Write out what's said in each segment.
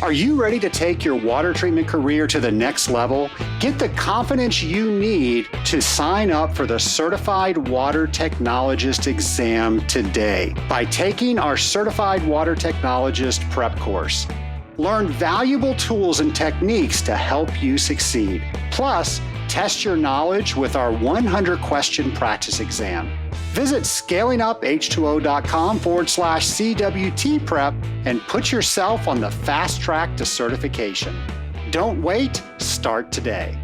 Are you ready to take your water treatment career to the next level? Get the confidence you need to sign up for the Certified Water Technologist exam today by taking our Certified Water Technologist prep course. Learn valuable tools and techniques to help you succeed. Plus, test your knowledge with our 100-question practice exam. Visit scalinguph2o.com/CWT prep and put yourself on the fast track to certification. Don't wait, start today.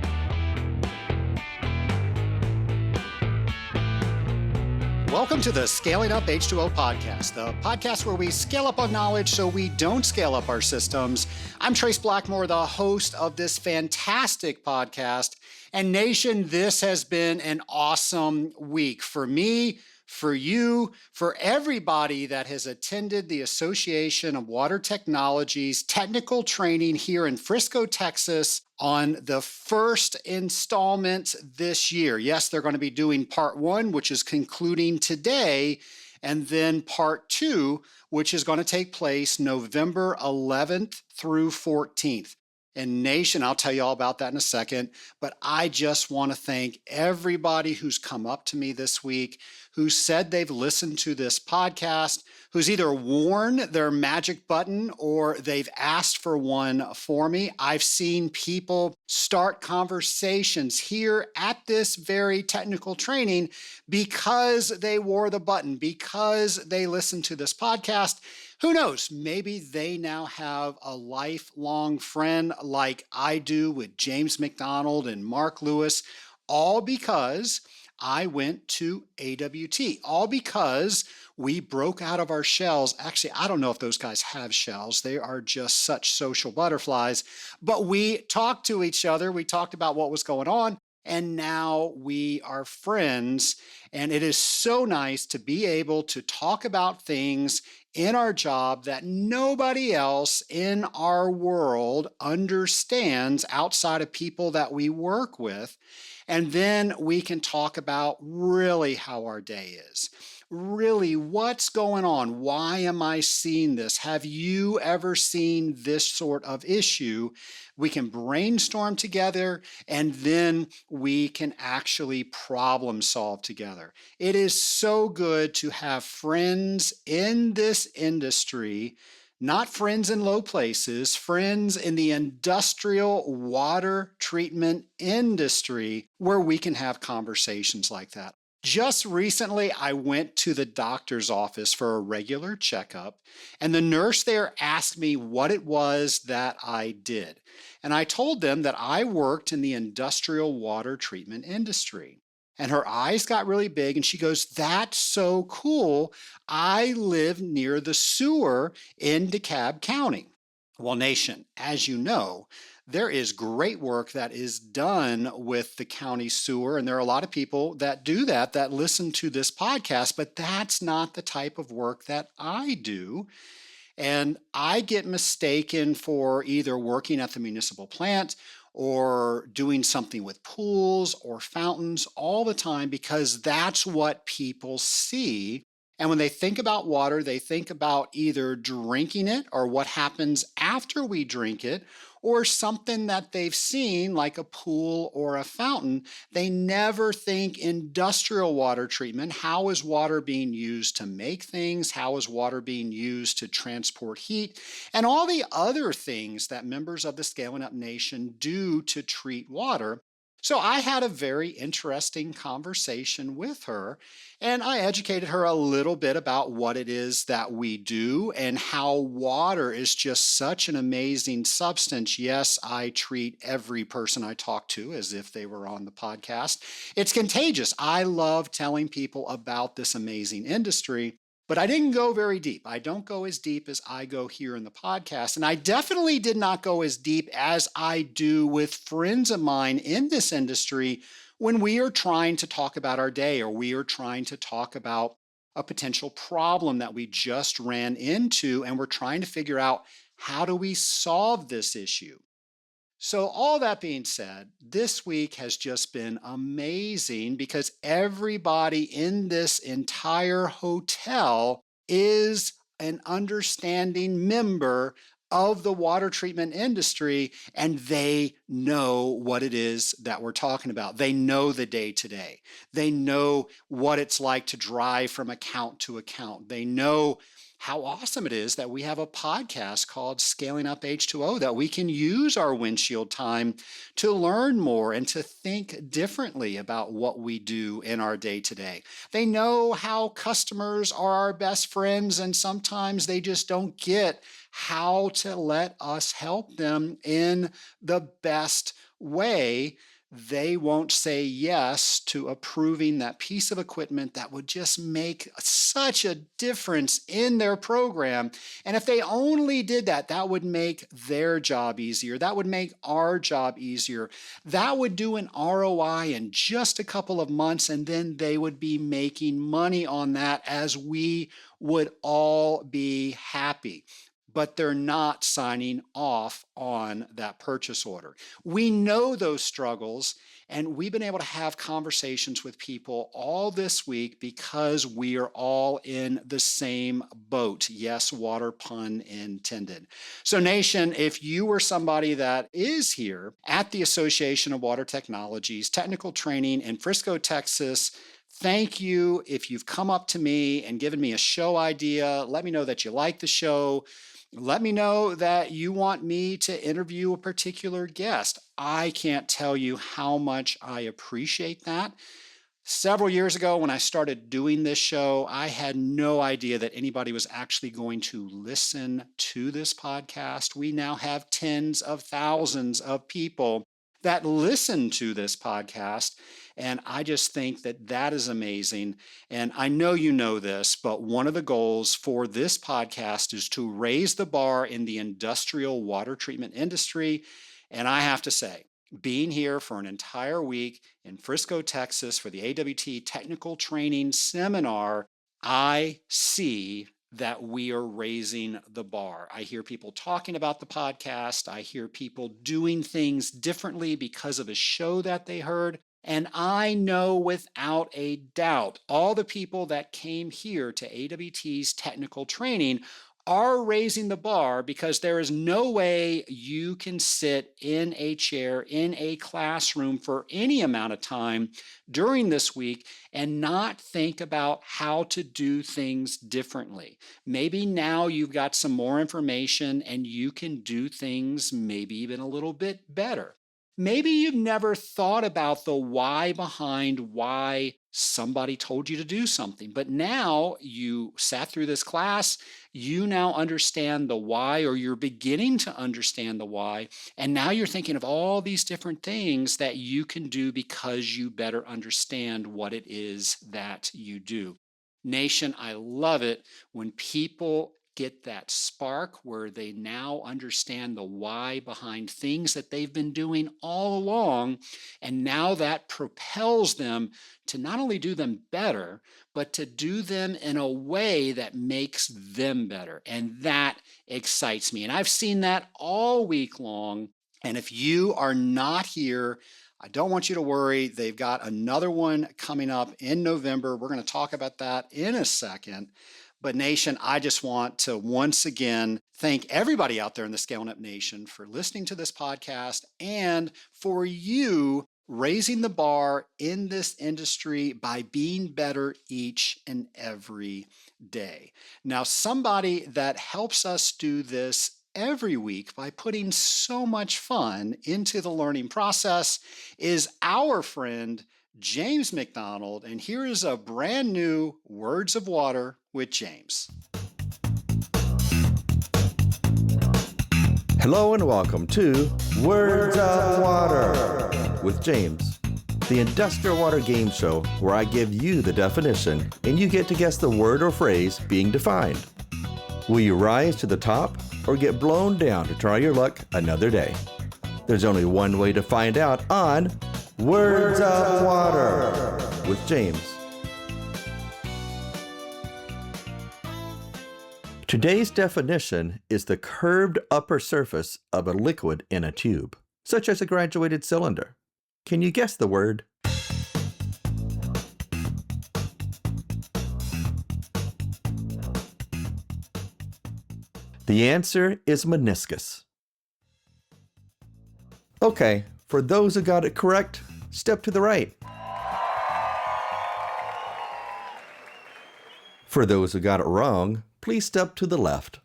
Welcome to the Scaling Up H2O podcast, the podcast where we scale up our knowledge so we don't scale up our systems. I'm Trace Blackmore, the host of this fantastic podcast. And Nation, this has been an awesome week for me, for you, for everybody that has attended the Association of Water Technology's technical training here in Frisco, Texas on the first installment this year. Yes, they're going to be doing part one, which is concluding today, and then part two, which is going to take place November 11th through 14th. And Nation, I'll tell you all about that in a second, but I just want to thank everybody who's come up to me this week, who said they've listened to this podcast, who's either worn their magic button or they've asked for one for me. I've seen people start conversations here at this very technical training because they wore the button, because they listened to this podcast. Who knows? Maybe they now have a lifelong friend like I do with James McDonald and Mark Lewis, all because I went to AWT, all because we broke out of our shells. Actually, I don't know if those guys have shells. They are just such social butterflies. But we talked to each other. We talked about what was going on. And now we are friends. And it is so nice to be able to talk about things in our job that nobody else in our world understands outside of people that we work with. And then we can talk about really how our day is. Really, what's going on? Why am I seeing this? Have you ever seen this sort of issue? We can brainstorm together and then we can actually problem solve together. It is so good to have friends in this industry, not friends in low places, friends in the industrial water treatment industry where we can have conversations like that. Just recently, I went to the doctor's office for a regular checkup, and the nurse there asked me what it was that I did. And I told them that I worked in the industrial water treatment industry. And her eyes got really big, and she goes, "That's so cool. I live near the sewer in DeKalb County." Well, Nation, as you know, there is great work that is done with the county sewer, and there are a lot of people that do that listen to this podcast, but that's not the type of work that I do. And I get mistaken for either working at the municipal plant or doing something with pools or fountains all the time because that's what people see. And when they think about water, they think about either drinking it or what happens after we drink it, or something that they've seen like a pool or a fountain. They never think industrial water treatment. How is water being used to make things? How is water being used to transport heat? And all the other things that members of the Scaling Up Nation do to treat water. So I had a very interesting conversation with her, and I educated her a little bit about what it is that we do and how water is just such an amazing substance. Yes, I treat every person I talk to as if they were on the podcast. It's contagious. I love telling people about this amazing industry. But I didn't go very deep. I don't go as deep as I go here in the podcast. And I definitely did not go as deep as I do with friends of mine in this industry when we are trying to talk about our day or we are trying to talk about a potential problem that we just ran into and we're trying to figure out how do we solve this issue. So all that being said, this week has just been amazing because everybody in this entire hotel is an understanding member of the water treatment industry, and they know what it is that we're talking about. They know the day to day. They know what it's like to drive from account to account. They know how awesome it is that we have a podcast called Scaling Up H2O, that we can use our windshield time to learn more and to think differently about what we do in our day to day. They know how customers are our best friends, and sometimes they just don't get how to let us help them in the best way. They won't say yes to approving that piece of equipment that would just make such a difference in their program. And if they only did that, that would make their job easier. That would make our job easier. That would do an ROI in just a couple of months, and then they would be making money on that, as we would all be happy. But they're not signing off on that purchase order. We know those struggles, and we've been able to have conversations with people all this week because we are all in the same boat. Yes, water pun intended. So Nation, if you were somebody that is here at the Association of Water Technologies Technical Training in Frisco, Texas, thank you. If you've come up to me and given me a show idea, let me know that you like the show. Let me know that you want me to interview a particular guest. I can't tell you how much I appreciate that. Several years ago, when I started doing this show, I had no idea that anybody was actually going to listen to this podcast. We now have tens of thousands of people that listen to this podcast. And I just think that that is amazing. And I know you know this, but one of the goals for this podcast is to raise the bar in the industrial water treatment industry. And I have to say, being here for an entire week in Frisco, Texas for the AWT Technical Training Seminar, I see that we are raising the bar. I hear people talking about the podcast. I hear people doing things differently because of a show that they heard. And I know without a doubt, all the people that came here to AWT's technical training are raising the bar, because there is no way you can sit in a chair in a classroom for any amount of time during this week and not think about how to do things differently. Maybe now you've got some more information and you can do things maybe even a little bit better. Maybe you've never thought about the why behind why somebody told you to do something, but now you sat through this class, you now understand the why, or you're beginning to understand the why, and now you're thinking of all these different things that you can do because you better understand what it is that you do. Nation, I love it when people get that spark where they now understand the why behind things that they've been doing all along, and now that propels them to not only do them better, but to do them in a way that makes them better. And that excites me. And I've seen that all week long. And if you are not here, I don't want you to worry. They've got another one coming up in November. We're going to talk about that in a second. But Nation, I just want to once again thank everybody out there in the Scaling Up Nation for listening to this podcast, and for you raising the bar in this industry by being better each and every day. Now, somebody that helps us do this every week by putting so much fun into the learning process is our friend James McDonald, and here is a brand new Words of Water with James. Hello and welcome to Words of Water with James, the industrial water game show where I give you the definition and you get to guess the word or phrase being defined. Will you rise to the top or get blown down to try your luck another day? There's only one way to find out on Words of Water with James. Today's definition is the curved upper surface of a liquid in a tube, such as a graduated cylinder. Can you guess the word? The answer is meniscus. Okay, for those who got it correct, step to the right. For those who got it wrong, please step to the left.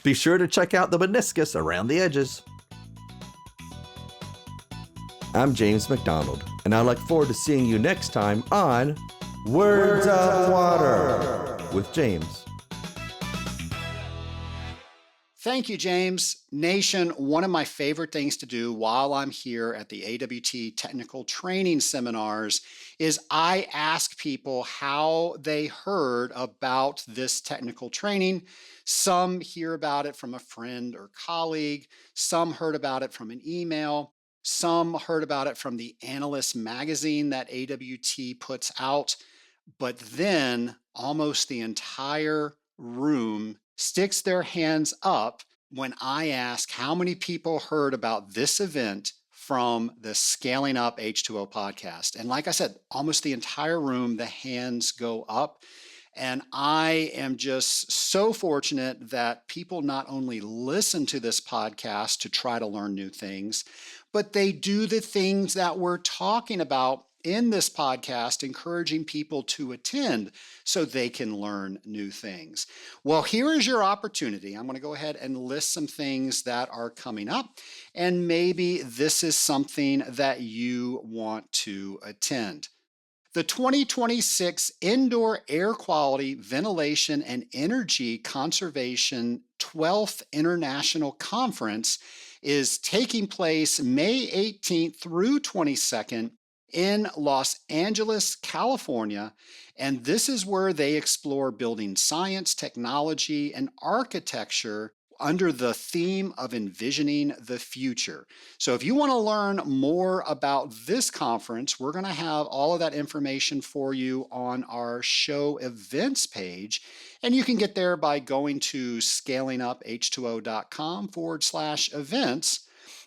Be sure to check out the meniscus around the edges. I'm James McDonald, and I look forward to seeing you next time on Words of Water with James. Thank you, James. Nation, one of my favorite things to do while I'm here at the AWT Technical Training Seminars is I ask people how they heard about this technical training. Some hear about it from a friend or colleague. Some heard about it from an email. Some heard about it from the Analyst magazine that AWT puts out. But then almost the entire room sticks their hands up when I ask how many people heard about this event from the Scaling Up H2O podcast. And like I said, almost the entire room, the hands go up. And I am just so fortunate that people not only listen to this podcast to try to learn new things, but they do the things that we're talking about in this podcast, encouraging people to attend so they can learn new things. Well, here is your opportunity. I'm going to go ahead and list some things that are coming up, and maybe this is something that you want to attend. The 2026 Indoor Air Quality, Ventilation, and Energy Conservation 12th International Conference is taking place May 18th through 22nd in Los Angeles, California, and this is where they explore building science, technology, and architecture under the theme of envisioning the future. So if you want to learn more about this conference, we're going to have all of that information for you on our show events page, and you can get there by going to scalinguph2o.com/events.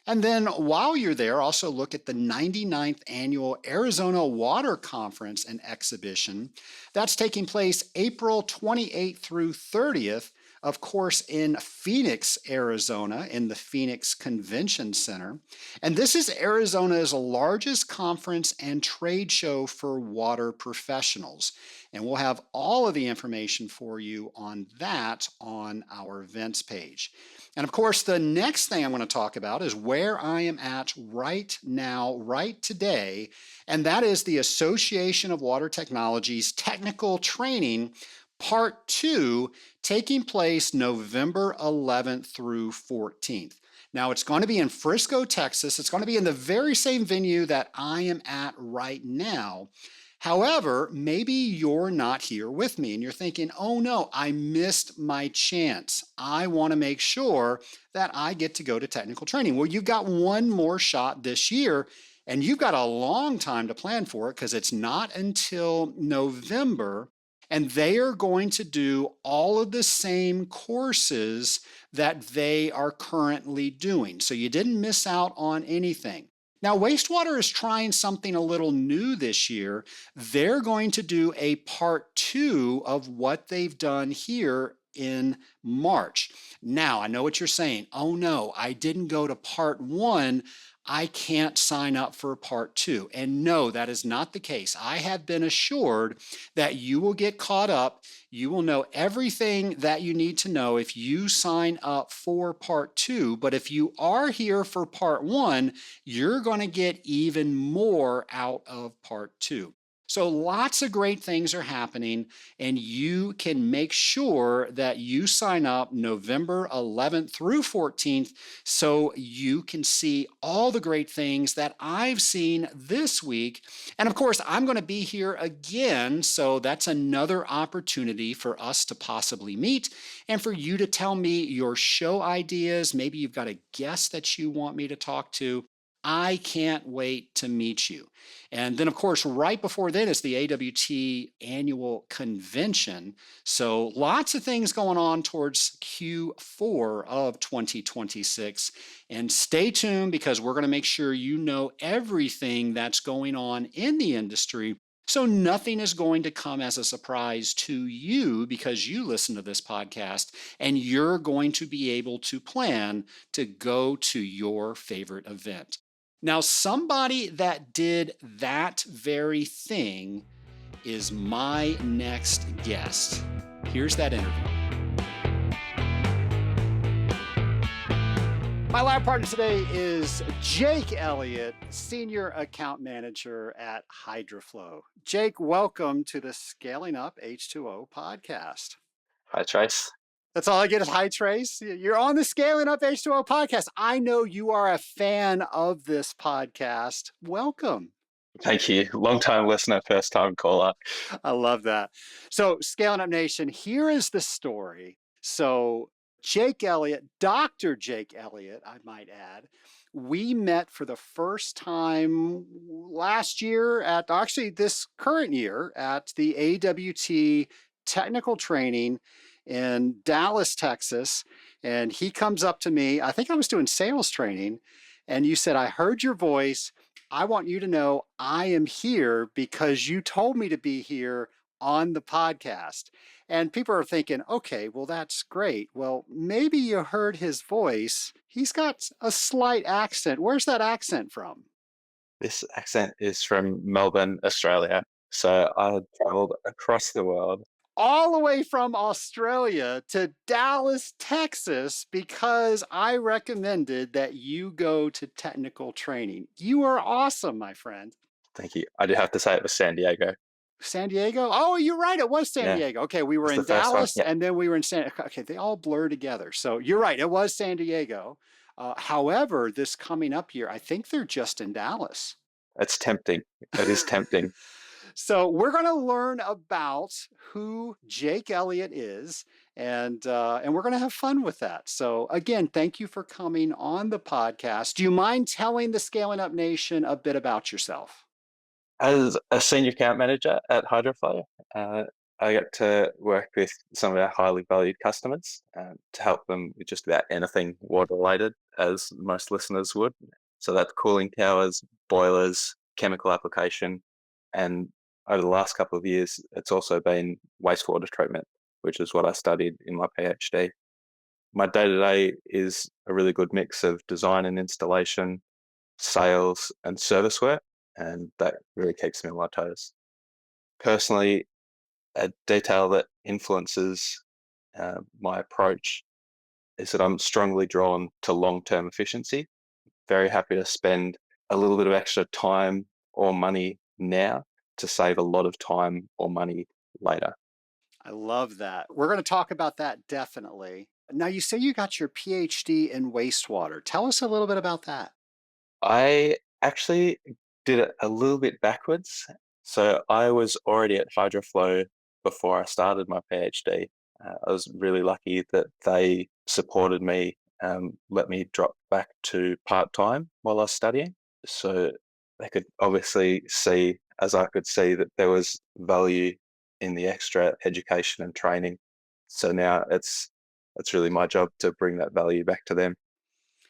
And then while you're there, also look at the 99th Annual Arizona Water Conference and Exhibition. That's taking place April 28th through 30th, of course, in Phoenix, Arizona, in the Phoenix Convention Center. And this is Arizona's largest conference and trade show for water professionals. And we'll have all of the information for you on that on our events page. And of course, the next thing I'm going to talk about is where I am at right now, right today, and that is the Association of Water Technologies Technical Training Part 2, taking place November 11th through 14th. Now, it's going to be in Frisco, Texas. It's going to be in the very same venue that I am at right now. However, maybe you're not here with me and you're thinking, oh no, I missed my chance. I want to make sure that I get to go to technical training. Well, you've got one more shot this year, and you've got a long time to plan for it because it's not until November, and they are going to do all of the same courses that they are currently doing. So you didn't miss out on anything. Now, Wastewater is trying something a little new this year. They're going to do a part 2 of what they've done here in March. Now, I know what you're saying. Oh no, I didn't go to part 1. I can't sign up for part 2. And no, that is not the case. I have been assured that you will get caught up. You will know everything that you need to know if you sign up for part 2. But if you are here for part 1, you're going to get even more out of part 2. So lots of great things are happening, and you can make sure that you sign up November 11th through 14th so you can see all the great things that I've seen this week. And of course, I'm going to be here again, so that's another opportunity for us to possibly meet and for you to tell me your show ideas. Maybe you've got a guest that you want me to talk to. I can't wait to meet you. And then, of course, right before then is the AWT annual convention. So lots of things going on towards Q4 of 2026. And stay tuned because we're going to make sure you know everything that's going on in the industry. So nothing is going to come as a surprise to you because you listen to this podcast and you're going to be able to plan to go to your favorite event. Now, somebody that did that very thing is my next guest. Here's that interview. My lab partner today is Jake Elliott, Senior Account Manager at HydroFlow. Jake, welcome to the Scaling Up H2O podcast. Hi, Trace. That's all I get is hi, Trace. You're on the Scaling Up H2O podcast. I know you are a fan of this podcast. Welcome. Thank you. Long-time listener, first-time caller. I love that. So, Scaling Up Nation, here is the story. So, Jake Elliott, Dr. Jake Elliott, I might add, we met for the first time last year actually this current year at the AWT technical training in Dallas, Texas. And he comes up to me, I think I was doing sales training, and you said, I heard your voice. I want you to know I am here because you told me to be here on the podcast. And people are thinking, okay, well, that's great. Well, maybe you heard his voice. He's got a slight accent. Where's that accent from? This accent is from Melbourne, Australia. So I traveled across the world. All the way from Australia to Dallas, Texas, because I recommended that you go to technical training. You are awesome, my friend. Thank you. I do have to say it was San Diego. San Diego? Oh, you're right. It was San Diego. Okay, we were in Dallas and then we were in San. Okay, they all blur together. So you're right. It was San Diego. However, this coming up year, I think they're just in Dallas. It's tempting. It is tempting. So we're going to learn about who Jake Elliott is, and we're going to have fun with that. So again, thank you for coming on the podcast. Do you mind telling the Scaling Up Nation a bit about yourself? As a senior account manager at HydroFlow, I get to work with some of our highly valued customers to help them with just about anything water related, as most listeners would. So that's cooling towers, boilers, chemical application, and over the last couple of years, it's also been wastewater treatment, which is what I studied in my PhD. My day-to-day is a really good mix of design and installation, sales and service work, and that really keeps me on my toes. Personally, a detail that influences my approach is that I'm strongly drawn to long-term efficiency. Very happy to spend a little bit of extra time or money now to save a lot of time or money later. I love that. We're going to talk about that definitely. Now, you say you got your PhD in wastewater. Tell us a little bit about that. I actually did it a little bit backwards. So I was already at HydroFlow before I started my PhD. I was really lucky that they supported me, let me drop back to part-time while I was studying. So they could obviously see, as I could see, that there was value in the extra education and training. So now it's really my job to bring that value back to them.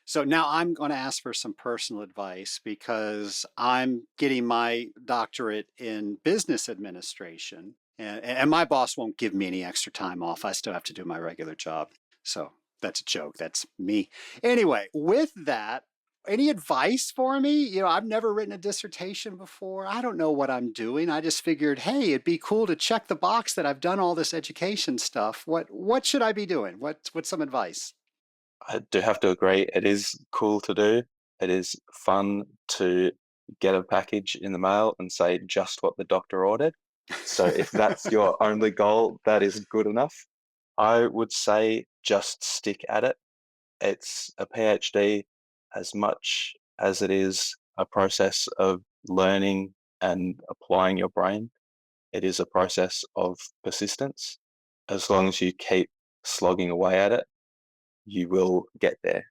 So now I'm going to ask for some personal advice because I'm getting my doctorate in business administration, and my boss won't give me any extra time off. I still have to do my regular job. So that's a joke. That's me. Anyway, with that, any advice for me? You know, I've never written a dissertation before. I don't know what I'm doing. I just figured, hey, it'd be cool to check the box that I've done all this education stuff. What should I be doing? What's some advice? I do have to agree. It is cool to do. It is fun to get a package in the mail and say just what the doctor ordered. So if that's your only goal, that is good enough. I would say just stick at it. It's a PhD as much as it is a process of learning and applying your brain. It is a process of persistence. As long as you keep slogging away at it, you will get there.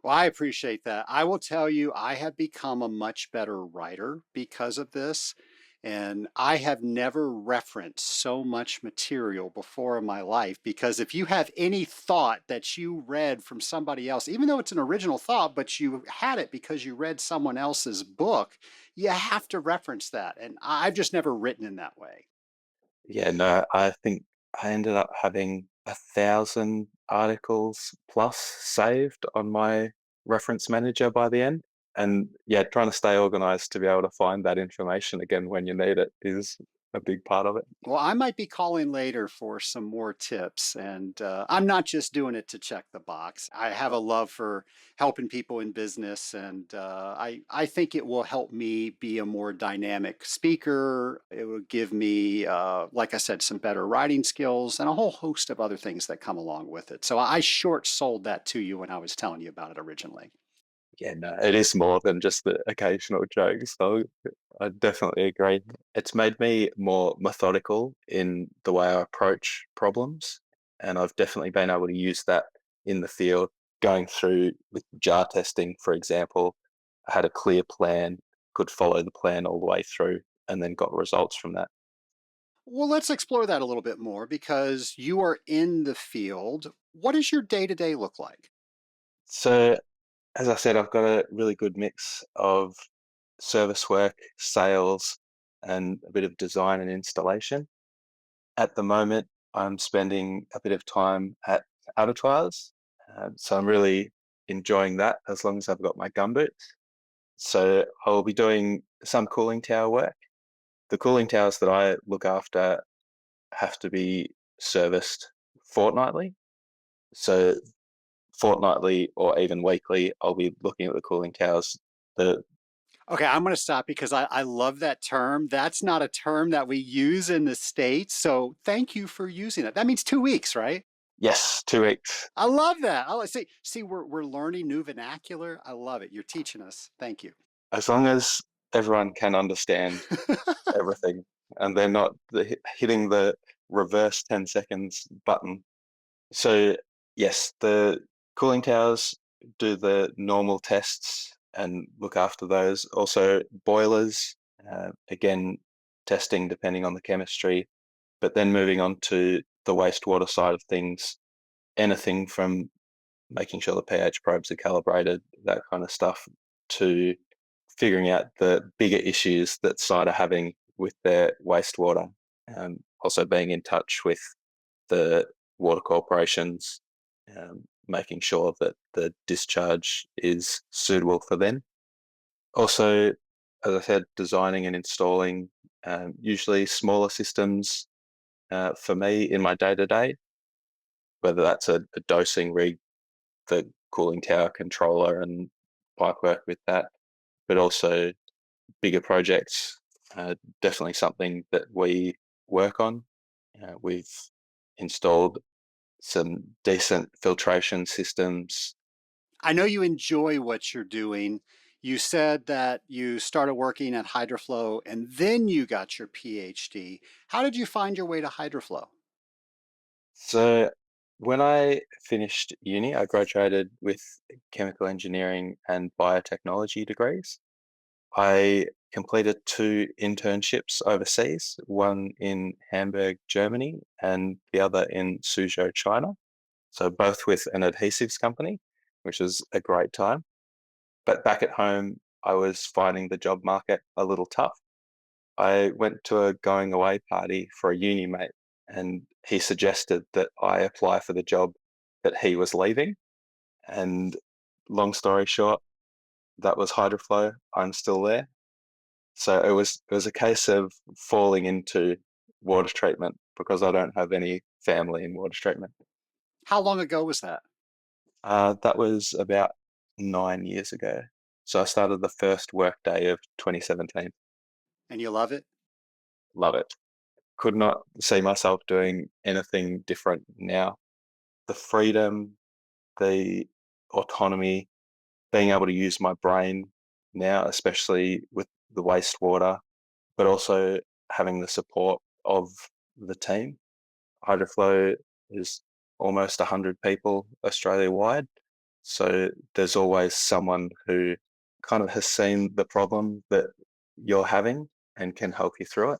Well, I appreciate that. I will tell you, I have become a much better writer because of this. And I have never referenced so much material before in my life because if you have any thought that you read from somebody else, even though it's an original thought, but you had it because you read someone else's book, you have to reference that. And I've just never written in that way. Yeah, no, I think I ended up having 1,000 articles plus saved on my reference manager by the end. And yeah, trying to stay organized to be able to find that information again when you need it is a big part of it. Well, I might be calling later for some more tips, and I'm not just doing it to check the box. I have a love for helping people in business, and I think it will help me be a more dynamic speaker. It will give me, like I said, some better writing skills and a whole host of other things that come along with it. So I short sold that to you when I was telling you about it originally. Yeah, no, it is more than just the occasional jokes. So I definitely agree. It's made me more methodical in the way I approach problems, and I've definitely been able to use that in the field. Going through with jar testing, for example, I had a clear plan, could follow the plan all the way through, and then got results from that. Well, let's explore that a little bit more because you are in the field. What does your day to day look like? So, as I said, I've got a really good mix of service work, sales, and a bit of design and installation. At the moment, I'm spending a bit of time at abattoirs, so I'm really enjoying that as long as I've got my gumboots. So I'll be doing some cooling tower work. The cooling towers that I look after have to be serviced fortnightly. So fortnightly or even weekly, I'll be looking at the cooling towers. The Okay, I'm going to stop because I love that term. That's not a term that we use in the States. So thank you for using it. That means 2 weeks, right? Yes, 2 weeks. I love that. See, we're learning new vernacular. I love it. You're teaching us. Thank you. As long as everyone can understand everything, and they're not hitting the reverse 10 seconds button. So, yes, the cooling towers do the normal tests and look after those. Also, boilers, again, testing depending on the chemistry, but then moving on to the wastewater side of things, anything from making sure the pH probes are calibrated, that kind of stuff, to figuring out the bigger issues that site are having with their wastewater. Also being in touch with the water corporations, making sure that the discharge is suitable for them. Also, as I said, designing and installing usually smaller systems for me in my day to day, whether that's a dosing rig, the cooling tower controller, and pipe work with that, but also bigger projects. Definitely something that we work on. We've installed some decent filtration systems. I know you enjoy what you're doing. You said that you started working at Hydroflow and then you got your PhD. How did you find your way to Hydroflow? So when I finished uni, I graduated with chemical engineering and biotechnology degrees. I completed two internships overseas, one in Hamburg, Germany, and the other in Suzhou, China. So both with an adhesives company, which was a great time. But back at home, I was finding the job market a little tough. I went to a going away party for a uni mate, and he suggested that I apply for the job that he was leaving. And long story short, that was Hydroflow. I'm still there. So it was a case of falling into water treatment because I don't have any family in water treatment. How long ago was that? That was about 9 years ago. So I started the first work day of 2017. And you love it? Love it. Could not see myself doing anything different now. The freedom, the autonomy, being able to use my brain now, especially with the wastewater, but also having the support of the team. Hydroflow is almost 100 people Australia wide. So there's always someone who kind of has seen the problem that you're having and can help you through it.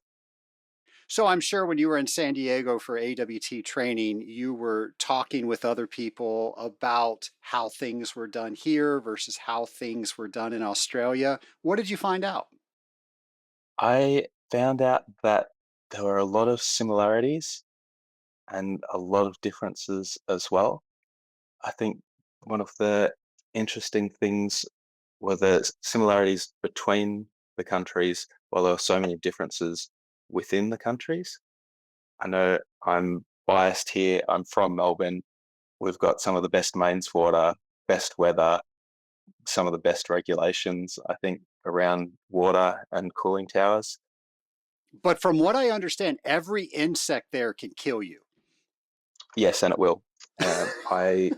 So I'm sure when you were in San Diego for AWT training, you were talking with other people about how things were done here versus how things were done in Australia. What did you find out? I found out that there were a lot of similarities and a lot of differences as well. I think one of the interesting things were the similarities between the countries, while there were so many differences within the countries. I know I'm biased here. I'm from Melbourne. We've got some of the best mains water, best weather, some of the best regulations, I think, around water and cooling towers. But from what I understand, every insect there can kill you. Yes, and it will. I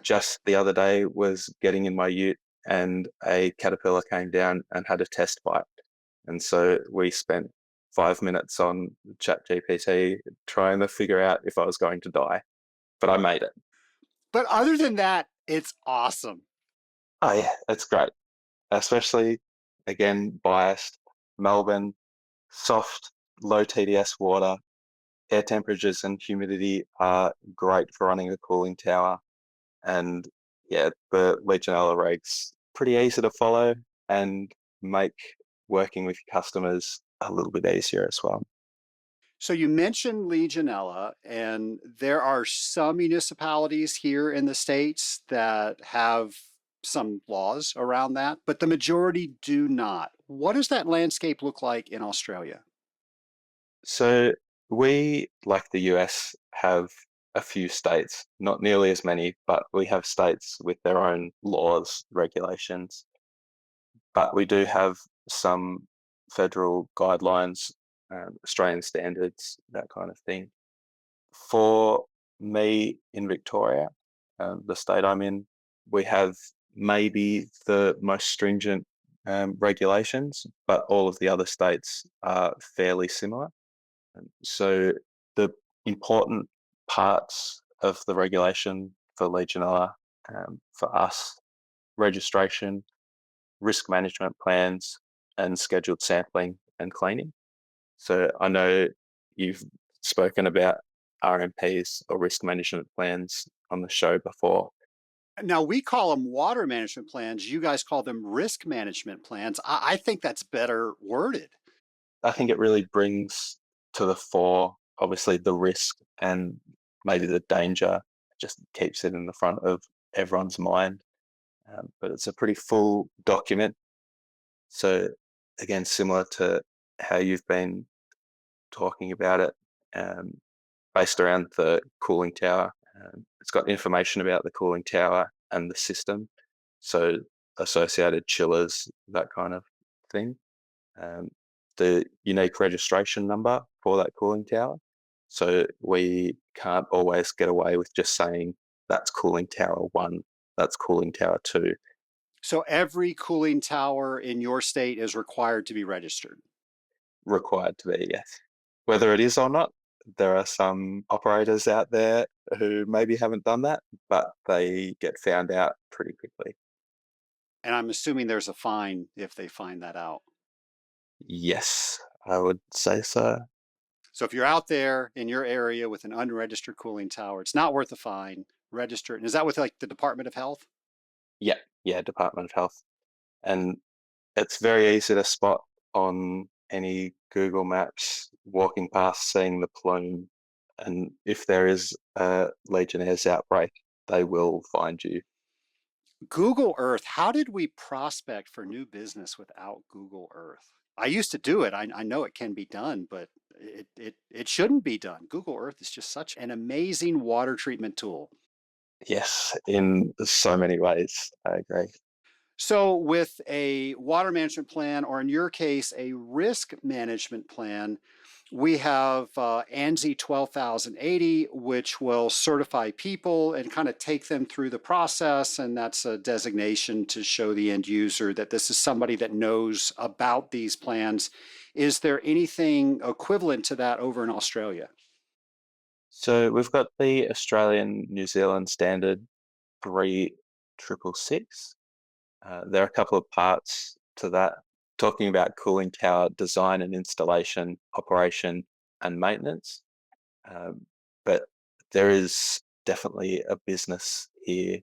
just the other day was getting in my ute and a caterpillar came down and had a test bite. And so we spent 5 minutes on ChatGPT trying to figure out if I was going to die, but I made it. But other than that, it's awesome. Oh yeah, it's great. Especially again biased. Melbourne, soft, low TDS water, air temperatures and humidity are great for running a cooling tower. And yeah, the Legionella regs pretty easy to follow and make working with customers a little bit easier as well. So you mentioned Legionella, and there are some municipalities here in the States that have some laws around that, but the majority do not. What does that landscape look like in Australia? So we, like the US, have a few states, not nearly as many, but we have states with their own laws, regulations. But we do have some federal guidelines, Australian standards, that kind of thing. For me in Victoria, the state I'm in, we have maybe the most stringent regulations, but all of the other states are fairly similar. So the important parts of the regulation for Legionella, for us, registration, risk management plans, and scheduled sampling and cleaning. So I know you've spoken about RMPs or risk management plans on the show before. Now, we call them water management plans. You guys call them risk management plans. I think that's better worded. I think it really brings to the fore, obviously, the risk and maybe the danger, just keeps it in the front of everyone's mind. But it's a pretty full document. So, again, similar to how you've been talking about it, um, based around the cooling tower. It's got information about the cooling tower and the system, so associated chillers, that kind of thing. Um, the unique registration number for that cooling tower. So we can't always get away with just saying that's cooling tower one, that's cooling tower two. So every cooling tower in your state is required to be registered. Required to be, yes. Whether it is or not, there are some operators out there who maybe haven't done that, but they get found out pretty quickly. And I'm assuming there's a fine if they find that out. Yes, I would say so. So if you're out there in your area with an unregistered cooling tower, it's not worth a fine. Register it. And is that with like the Department of Health? Yeah, yeah, Department of Health. And it's very easy to spot on any Google Maps walking past, seeing the plume. And if there is a Legionnaires outbreak, they will find you. Google Earth. How did we prospect for new business without Google Earth? I used to do it. I know it can be done, but it shouldn't be done. Google Earth is just such an amazing water treatment tool. Yes, in so many ways. I agree. So, with a water management plan, or in your case, a risk management plan, we have ANSI 12080, which will certify people and kind of take them through the process. And that's a designation to show the end user that this is somebody that knows about these plans. Is there anything equivalent to that over in Australia? So we've got the Australian New Zealand standard 3 666. There are a couple of parts to that, talking about cooling tower design and installation, operation, and maintenance. Um, but there is definitely a business here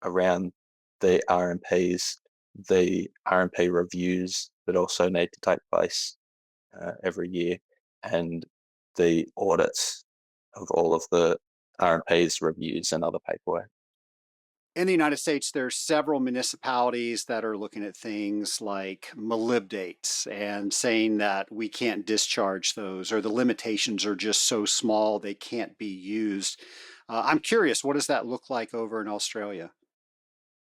around the RMPs, the RMP reviews that also need to take place every year, and the audits of all of the RMPs, reviews, and other paperwork. In the United States, there's several municipalities that are looking at things like molybdates and saying that we can't discharge those, or the limitations are just so small they can't be used. I'm curious, what does that look like over in Australia?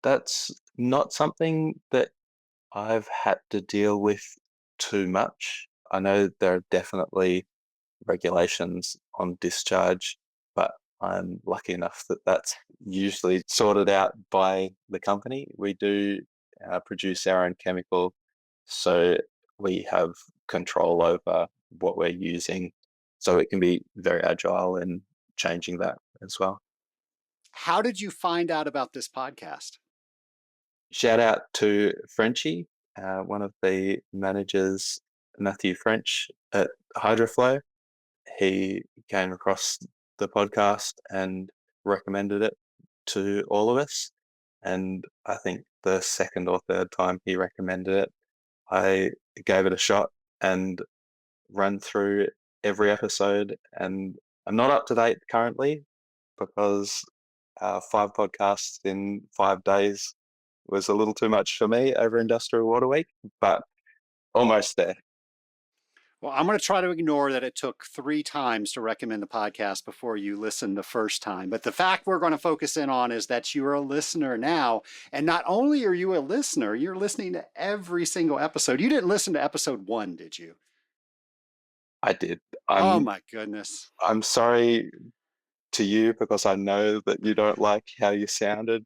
That's not something that I've had to deal with too much. I know there are definitely regulations on discharge, but I'm lucky enough that that's usually sorted out by the company. We do produce our own chemical, so we have control over what we're using, so it can be very agile in changing that as well. How did you find out about this podcast? Shout out to Frenchie, one of the managers, Matthew French at Hydroflow. He came across the podcast and recommended it to all of us. And I think the second or third time he recommended it, I gave it a shot and ran through every episode. And I'm not up to date currently because 5 podcasts in 5 days was a little too much for me over Industrial Water Week, but almost there. Well, I'm going to try to ignore that it took 3 times to recommend the podcast before you listened the first time. But the fact we're going to focus in on is that you're a listener now. And not only are you a listener, you're listening to every single episode. You didn't listen to episode 1, did you? I did. Oh I'm my goodness. I'm sorry to you because I know that you don't like how you sounded,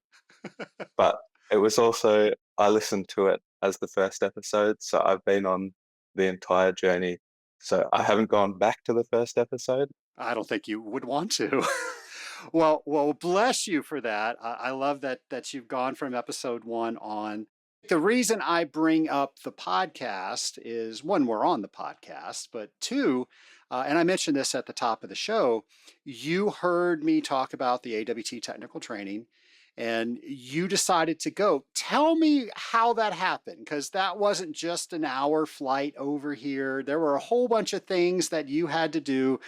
but it was also I listened to it as the first episode, so I've been on the entire journey. So I haven't gone back to the first episode. I don't think you would want to. Well, bless you for that. I love that you've gone from episode 1 on. The reason I bring up the podcast is one, we're on the podcast, but two, and I mentioned this at the top of the show, you heard me talk about the AWT technical training and you decided to go. Tell me how that happened, because that wasn't just an hour flight over here. There were a whole bunch of things that you had to do.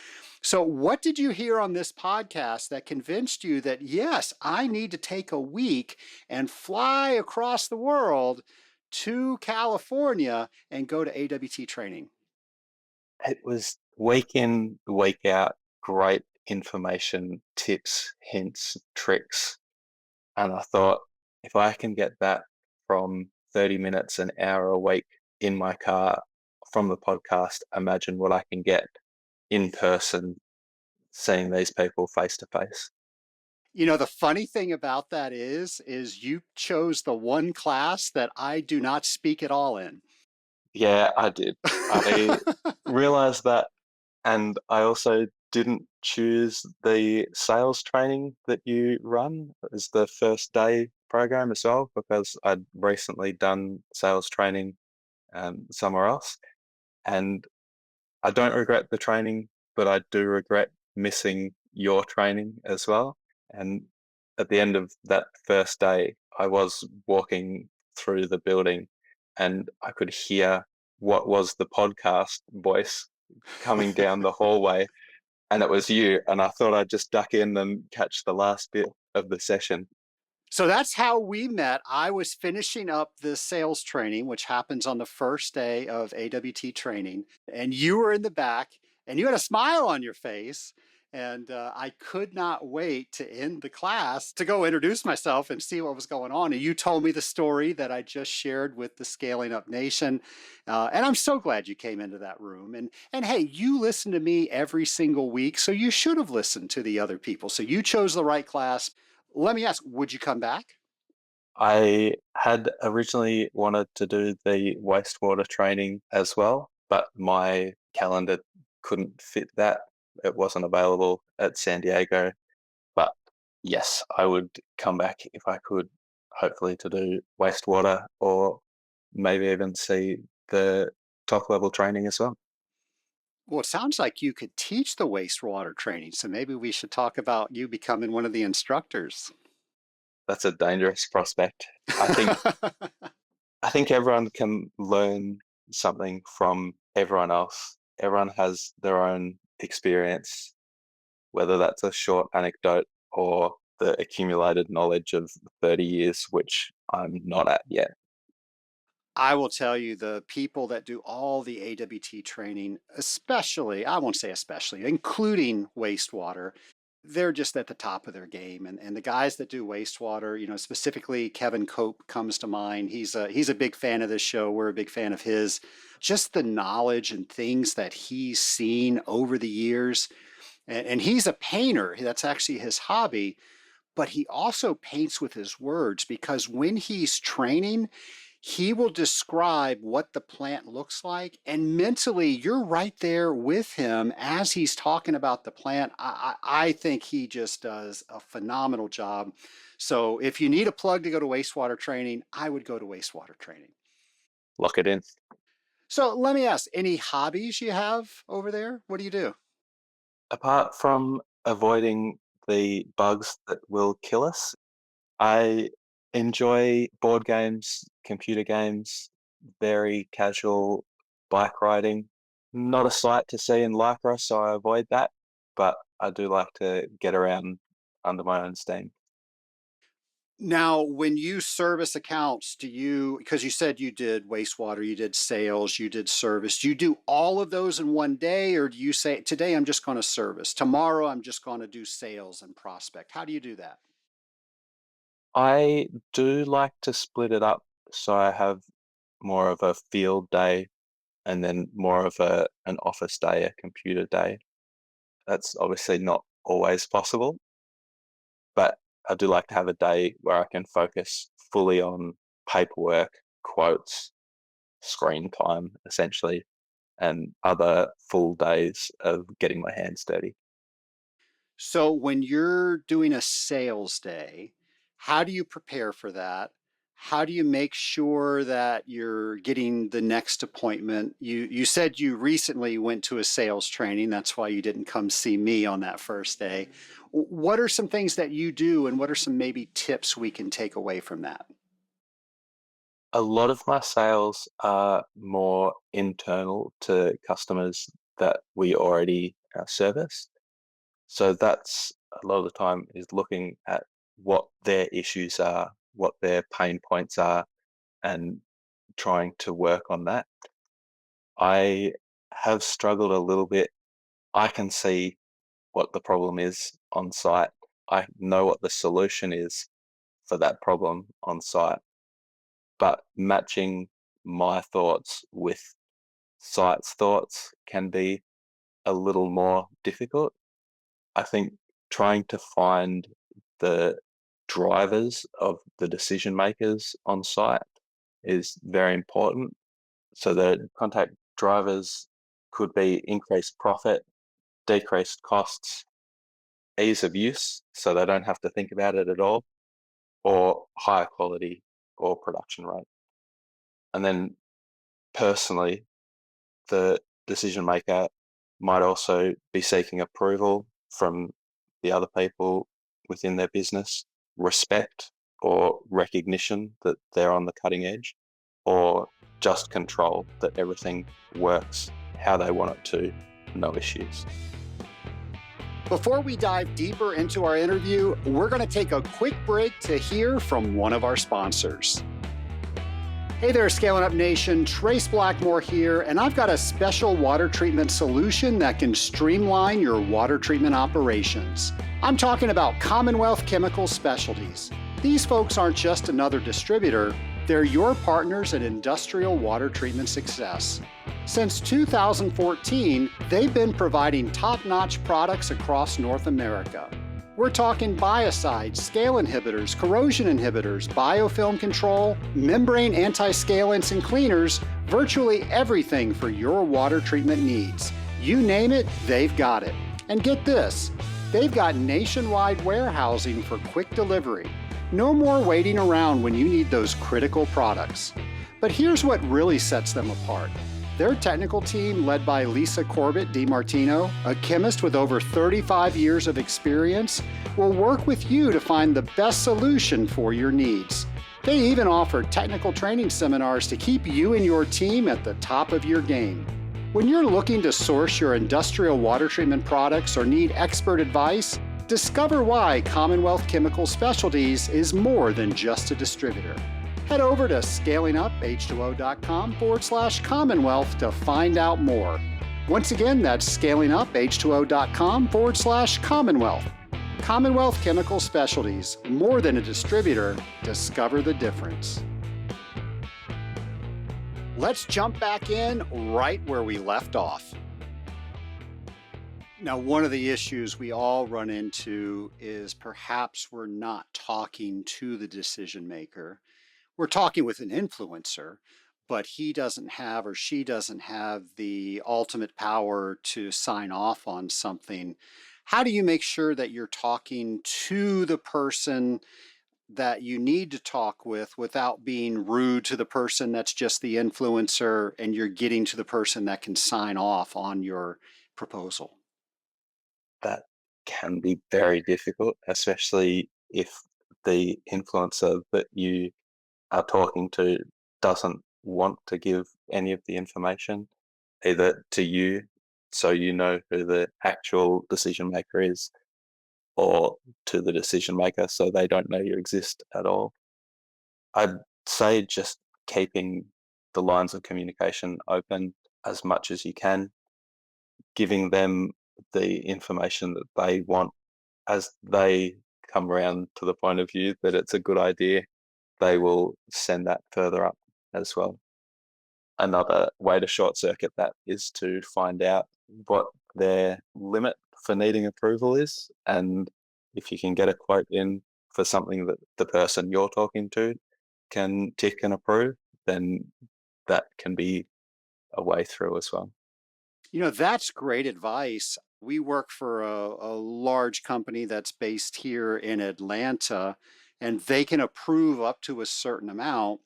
So, what did you hear on this podcast that convinced you that, yes, I need to take a week and fly across the world to California and go to AWT training? It was week in, week out, great information, tips, hints, tricks. And I thought, if I can get that from 30 minutes, an hour a week in my car from the podcast, imagine what I can get in person, seeing these people face to face. You know, the funny thing about that is you chose the one class that I do not speak at all in. Yeah, I did. I realized that. And I also didn't choose the sales training that you run as the first day program as well, because I'd recently done sales training somewhere else. And I don't regret the training, but I do regret missing your training as well. And at the end of that first day, I was walking through the building and I could hear what was the podcast voice coming down the hallway, and it was you. And I thought I'd just duck in and catch the last bit of the session. So that's how we met. I was finishing up the sales training, which happens on the first day of AWT training, and you were in the back and you had a smile on your face. And I could not wait to end the class to go introduce myself and see what was going on. And you told me the story that I just shared with the Scaling Up Nation. And I'm so glad you came into that room. And hey, you listen to me every single week, so you should have listened to the other people. So you chose the right class. Let me ask, would you come back? I had originally wanted to do the wastewater training as well, but my calendar couldn't fit that. It wasn't available at San Diego. But yes, I would come back if I could, hopefully to do wastewater or maybe even see the top level training as well. Well, it sounds like you could teach the wastewater training, so maybe we should talk about you becoming one of the instructors. That's a dangerous prospect. I think I think everyone can learn something from everyone else. Everyone has their own experience, whether that's a short anecdote or the accumulated knowledge of 30 years, which I'm not at yet. I will tell you, the people that do all the AWT training, especially, I won't say especially, including wastewater, they're just at the top of their game. And the guys that do wastewater, specifically Kevin Cope comes to mind. He's a big fan of this show. We're a big fan of his. Just the knowledge and things that he's seen over the years. And he's a painter. That's actually his hobby. But he also paints with his words, because when he's training, he will describe what the plant looks like, and mentally you're right there with him as he's talking about the plant. I think he just does a phenomenal job. So if you need a plug to go to wastewater training, I would go to wastewater training. Lock it in. So let me ask, any hobbies you have over there? What do you do? Apart from avoiding the bugs that will kill us, I enjoy board games, computer games, very casual bike riding. Not a sight to see in Lycra, so I avoid that, but I do like to get around under my own steam. Now, when you service accounts, because you said you did wastewater, you did sales, you did service, do you do all of those in one day, or do you say, today I'm just going to service, tomorrow I'm just going to do sales and prospect? How do you do that? I do like to split it up so I have more of a field day and then more of an office day, a computer day. That's obviously not always possible, but I do like to have a day where I can focus fully on paperwork, quotes, screen time, essentially, and other full days of getting my hands dirty. So when you're doing a sales day, how do you prepare for that? How do you make sure that you're getting the next appointment? You said you recently went to a sales training. That's why you didn't come see me on that first day. What are some things that you do, and what are some maybe tips we can take away from that? A lot of my sales are more internal to customers that we already service. So that's a lot of the time is looking at what their issues are, what their pain points are, and trying to work on that. I have struggled a little bit. I can see what the problem is on site. I know what the solution is for that problem on site, but matching my thoughts with site's thoughts can be a little more difficult. I think trying to find the drivers of the decision makers on site is very important. So the contact drivers could be increased profit, decreased costs, ease of use, so they don't have to think about it at all, or higher quality or production rate. And then personally, the decision maker might also be seeking approval from the other people within their business, respect or recognition that they're on the cutting edge, or just control that everything works how they want it to, no issues. Before we dive deeper into our interview, we're going to take a quick break to hear from one of our sponsors. Hey there, Scaling Up Nation. Trace Blackmore here, and I've got a special water treatment solution that can streamline your water treatment operations. I'm talking about Commonwealth Chemical Specialties. These folks aren't just another distributor, they're your partners in industrial water treatment success. Since 2014, they've been providing top-notch products across North America. We're talking biocides, scale inhibitors, corrosion inhibitors, biofilm control, membrane anti-scalants and cleaners, virtually everything for your water treatment needs. You name it, they've got it. And get this, they've got nationwide warehousing for quick delivery. No more waiting around when you need those critical products. But here's what really sets them apart. Their technical team, led by Lisa Corbett DiMartino, a chemist with over 35 years of experience, will work with you to find the best solution for your needs. They even offer technical training seminars to keep you and your team at the top of your game. When you're looking to source your industrial water treatment products or need expert advice, discover why Commonwealth Chemical Specialties is more than just a distributor. Head over to scalinguph2o.com/Commonwealth to find out more. Once again, that's scalinguph2o.com/Commonwealth. Commonwealth Chemical Specialties, more than a distributor, discover the difference. Let's jump back in right where we left off. Now, one of the issues we all run into is perhaps we're not talking to the decision maker. We're talking with an influencer, but he doesn't have or she doesn't have the ultimate power to sign off on something. How do you make sure that you're talking to the person that you need to talk with without being rude to the person that's just the influencer and you're getting to the person that can sign off on your proposal? That can be very difficult, especially if the influencer that you are talking to doesn't want to give any of the information either to you, so you know who the actual decision maker is, or to the decision maker so they don't know you exist at all. I'd say just keeping the lines of communication open as much as you can, giving them the information that they want as they come around to the point of view that it's a good idea, they will send that further up as well. Another way to short circuit that is to find out what their limit for needing approval is. And if you can get a quote in for something that the person you're talking to can tick and approve, then that can be a way through as well. That's great advice. We work for a large company that's based here in Atlanta, and they can approve up to a certain amount.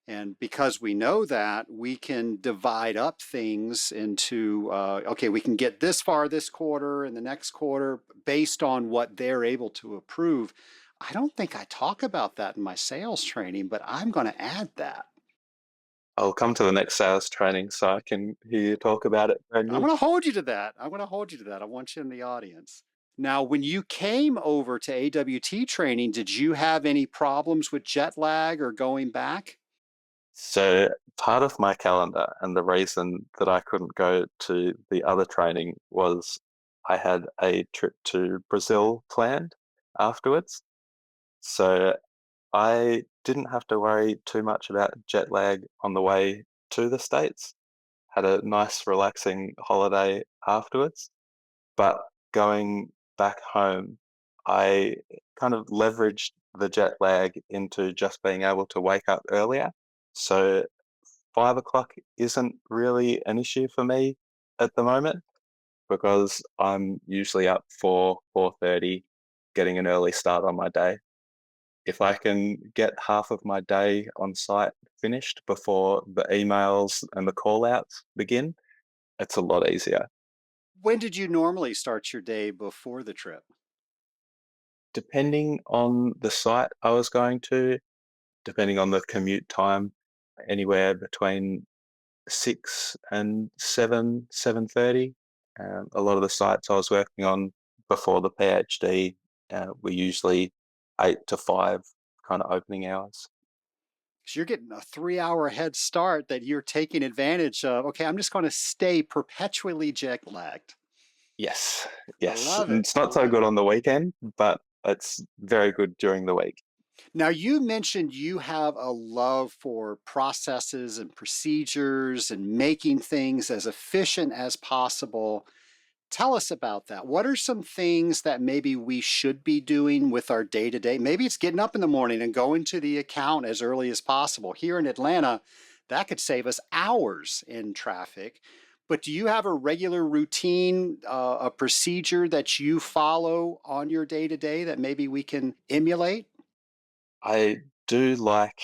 And because we know that, we can divide up things into, okay, we can get this far this quarter and the next quarter based on what they're able to approve. I don't think I talk about that in my sales training, but I'm going to add that. I'll come to the next sales training so I can hear you talk about it. I'm going to hold you to that. I'm going to hold you to that. I want you in the audience. Now, when you came over to AWT training, did you have any problems with jet lag or going back? So part of my calendar and the reason that I couldn't go to the other training was I had a trip to Brazil planned afterwards. So I didn't have to worry too much about jet lag on the way to the States. Had a nice relaxing holiday afterwards. But going back home, I kind of leveraged the jet lag into just being able to wake up earlier. So 5 o'clock isn't really an issue for me at the moment because I'm usually up for 4:30, getting an early start on my day. If I can get half of my day on site finished before the emails and the call outs begin, it's a lot easier. When did you normally start your day before the trip? Depending on the site I was going to, depending on the commute time, anywhere between 6 and 7, 7:30. A lot of the sites I was working on before the PhD were usually 8 to 5 kind of opening hours. Because you're getting a 3 hour head start that you're taking advantage of. Okay, I'm just going to stay perpetually jet lagged. Yes, I yes. love it. It's I not so love good it. on the weekend, but it's very good during the week. Now, you mentioned you have a love for processes and procedures and making things as efficient as possible. Tell us about that. What are some things that maybe we should be doing with our day to day? Maybe it's getting up in the morning and going to the account as early as possible. Here in Atlanta, that could save us hours in traffic. But do you have a regular routine, a procedure that you follow on your day to day that maybe we can emulate? I do like,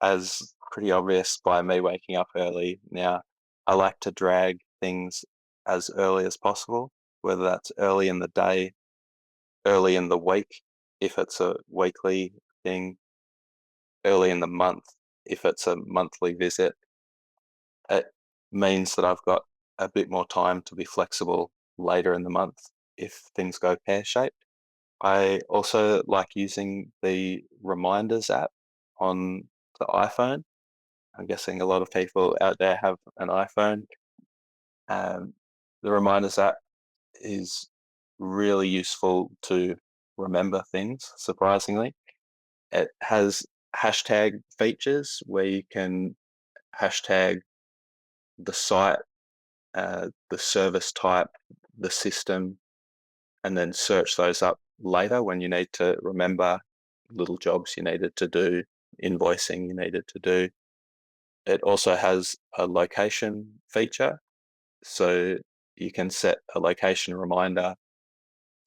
as pretty obvious by me waking up early now, I like to drag things as early as possible, whether that's early in the day, early in the week, if it's a weekly thing, early in the month, if it's a monthly visit. It means that I've got a bit more time to be flexible later in the month if things go pear-shaped. I also like using the Reminders app on the iPhone. I'm guessing a lot of people out there have an iPhone. Um, the Reminders app is really useful to remember things, surprisingly. It has hashtag features where you can hashtag the site, the service type, the system, and then search those up later when you need to remember little jobs you needed to do, invoicing you needed to do. It also has a location feature, so you can set a location reminder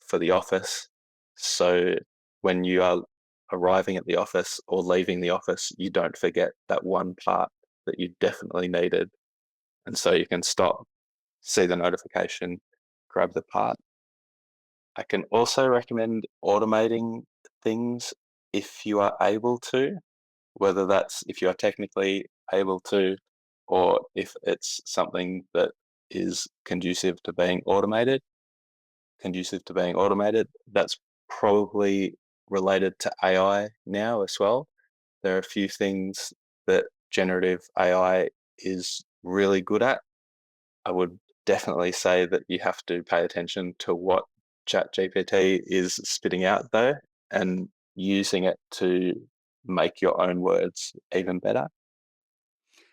for the office. So when you are arriving at the office or leaving the office, you don't forget that one part that you definitely needed. And so you can stop, see the notification, grab the part. I can also recommend automating things if you are able to, whether that's if you are technically able to, or if it's something that is conducive to being automated. That's probably related to AI now as well. There are a few things that generative AI is really good at. I would definitely say that you have to pay attention to what ChatGPT is spitting out though, and using it to make your own words even better.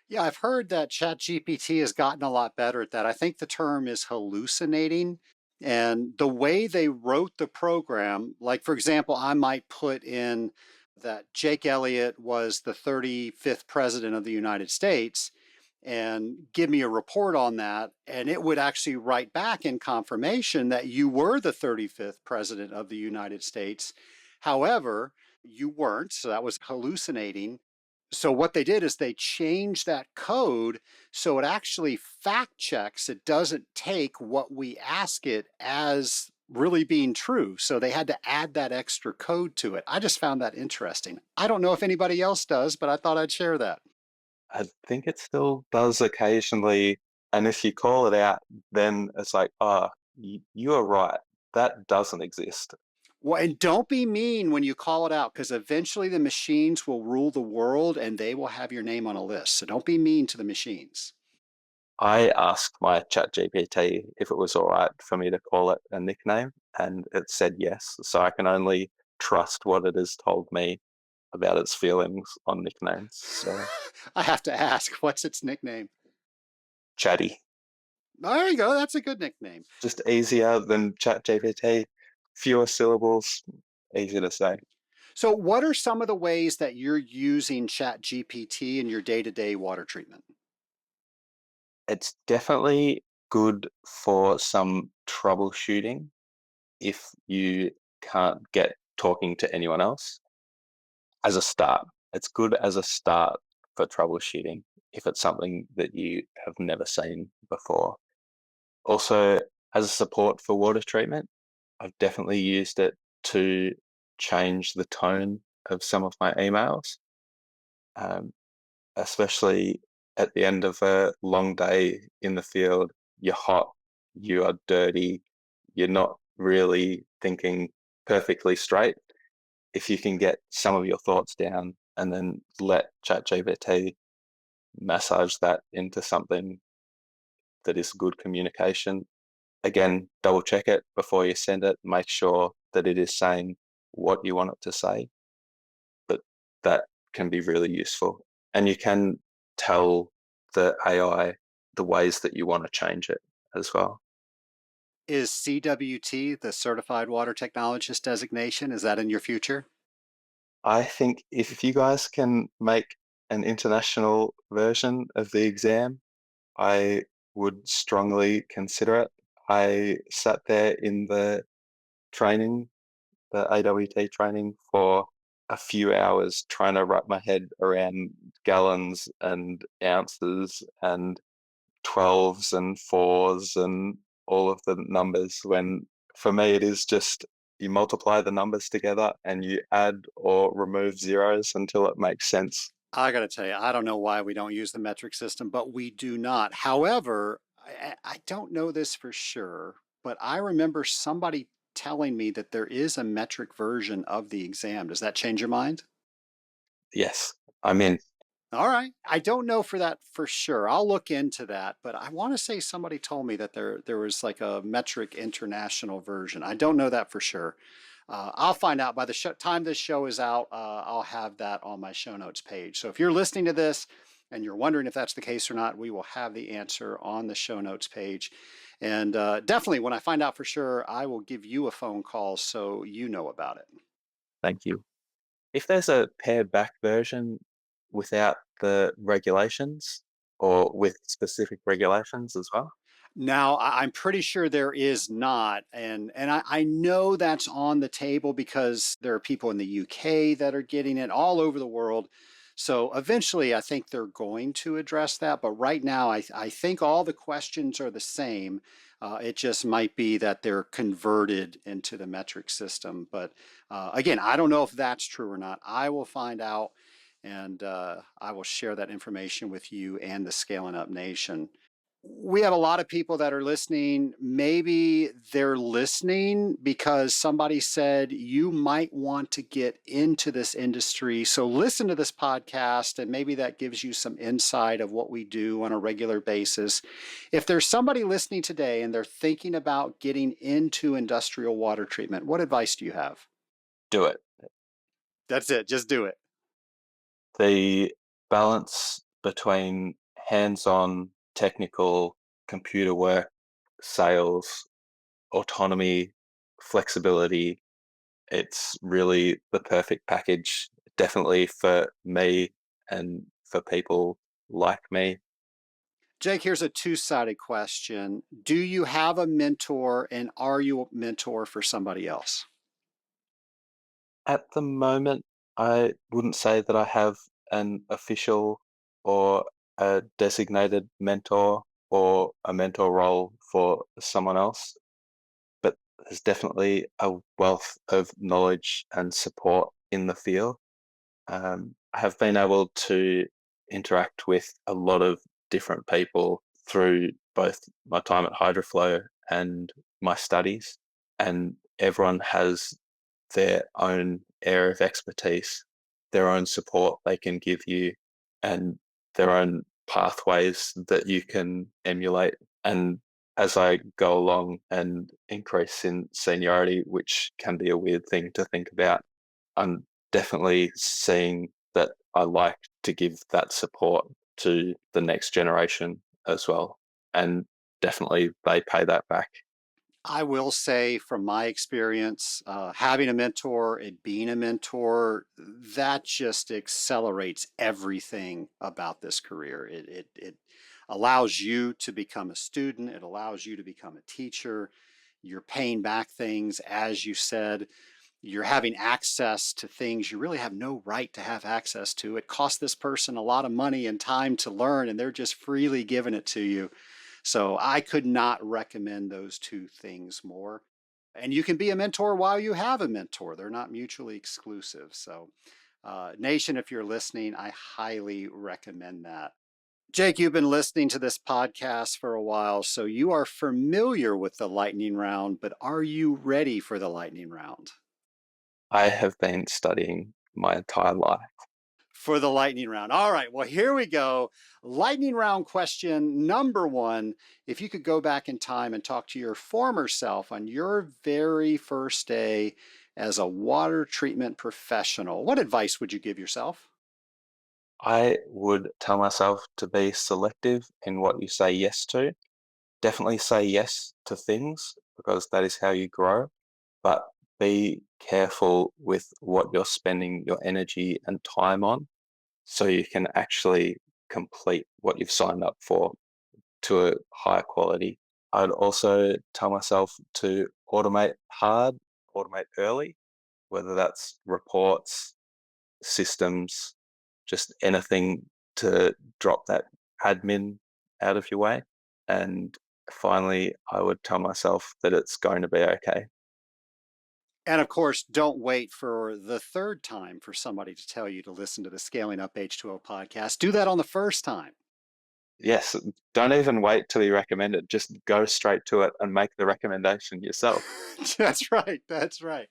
Yeah, I've heard that ChatGPT has gotten a lot better at that. I think the term is hallucinating. And the way they wrote the program, like for example, I might put in that Jake Elliott was the 35th president of the United States and give me a report on that. And it would actually write back in confirmation that you were the 35th president of the United States. However, you weren't. So that was hallucinating. So what they did is they changed that code so it actually fact checks. It doesn't take what we ask it as really being true. So they had to add that extra code to it. I just found that interesting. I don't know if anybody else does, but I thought I'd share that. I think it still does occasionally, and if you call it out, then it's like, oh, you are right. That doesn't exist. Well, and don't be mean when you call it out because eventually the machines will rule the world and they will have your name on a list. So don't be mean to the machines. I asked my ChatGPT if it was all right for me to call it a nickname, and it said yes. So I can only trust what it has told me about its feelings on nicknames. So I have to ask, what's its nickname? Chatty, There you go. That's a good nickname. just easier than ChatGPT, fewer syllables, easy to say. So, what are some of the ways that you're using ChatGPT in your day to day water treatment? It's definitely good for some troubleshooting if you can't get talking to anyone else as a start. It's good as a start for troubleshooting if it's something that you have never seen before. Also, as a support for water treatment, I've definitely used it to change the tone of some of my emails, um, especially at the end of a long day in the field. You're hot, you are dirty, you're not really thinking perfectly straight. If you can get some of your thoughts down and then let ChatGPT massage that into something that is good communication, again, double check it before you send it. Make sure that it is saying what you want it to say. But that can be really useful. And you can tell the AI the ways that you want to change it as well. Is CWT, the Certified Water Technologist designation, is that in your future? I think if you guys can make an international version of the exam, I would strongly consider it. I sat there in the training, the AWT training for a few hours trying to wrap my head around gallons and ounces and 12s and 4s and all of the numbers, when for me it is just you multiply the numbers together and you add or remove zeros until it makes sense. I got to tell you, I don't know why we don't use the metric system, but we do not. However, I don't know this for sure, but I remember somebody telling me that there is a metric version of the exam. Does that change your mind? Yes, I'm in. All right. I don't know for that for sure. I'll look into that, but I want to say somebody told me that there was like a metric international version. I don't know that for sure. I'll find out by the time this show is out. I'll have that on my show notes page. So if you're listening to this and you're wondering if that's the case or not, we will have the answer on the show notes page. And definitely, when I find out for sure, I will give you a phone call so you know about it. Thank you. If there's a pared back version without the regulations or with specific regulations as well? Now, I'm pretty sure there is not, and I know that's on the table because there are people in the UK that are getting it all over the world. So eventually, I think they're going to address that. But right now, I think all the questions are the same. It just might be that they're converted into the metric system. But again, I don't know if that's true or not. I will find out, and I will share that information with you and the Scaling Up Nation. We have a lot of people that are listening. Maybe they're listening because somebody said you might want to get into this industry. So listen to this podcast, and maybe that gives you some insight of what we do on a regular basis. If there's somebody listening today and they're thinking about getting into industrial water treatment, what advice do you have? Do it. That's it. Just do it. The balance between hands-on technical computer work, sales, autonomy, flexibility, it's really the perfect package, definitely for me and for people like me. Jake, here's a two-sided question. Do you have a mentor, and are you a mentor for somebody else? At the moment, I wouldn't say that I have an official or a designated mentor or a mentor role for someone else, but there's definitely a wealth of knowledge and support in the field. I have been able to interact with a lot of different people through both my time at Hydroflow and my studies, and everyone has their own area of expertise, their own support they can give you, and their own pathways that you can emulate. And as I go along and increase in seniority, which can be a weird thing to think about, I'm definitely seeing that I like to give that support to the next generation as well. And definitely they pay that back. I will say from my experience, having a mentor and being a mentor, that just accelerates everything about this career. It allows you to become a student. It allows you to become a teacher. You're paying back things, as you said. You're having access to things you really have no right to have access to. It costs this person a lot of money and time to learn, and they're just freely giving it to you. So I could not recommend those two things more. And you can be a mentor while you have a mentor. They're not mutually exclusive. So, Nation, if you're listening, I highly recommend that. Jake, you've been listening to this podcast for a while, so you are familiar with the lightning round, but are you ready for the lightning round? I have been studying my entire life. For the lightning round. All right, well, here we go. Lightning round question number one. If you could go back in time and talk to your former self on your very first day as a water treatment professional, what advice would you give yourself? I would tell myself to be selective in what you say yes to. Definitely say yes to things because that is how you grow, but be careful with what you're spending your energy and time on so you can actually complete what you've signed up for to a higher quality. I'd also tell myself to automate hard, automate early, whether that's reports, systems, just anything to drop that admin out of your way. And finally, I would tell myself that it's going to be okay. And of course, don't wait for the third time for somebody to tell you to listen to the Scaling Up H2O podcast. Do that on the first time. Yes, don't even wait to be recommended. Just go straight to it and make the recommendation yourself. That's right. That's right.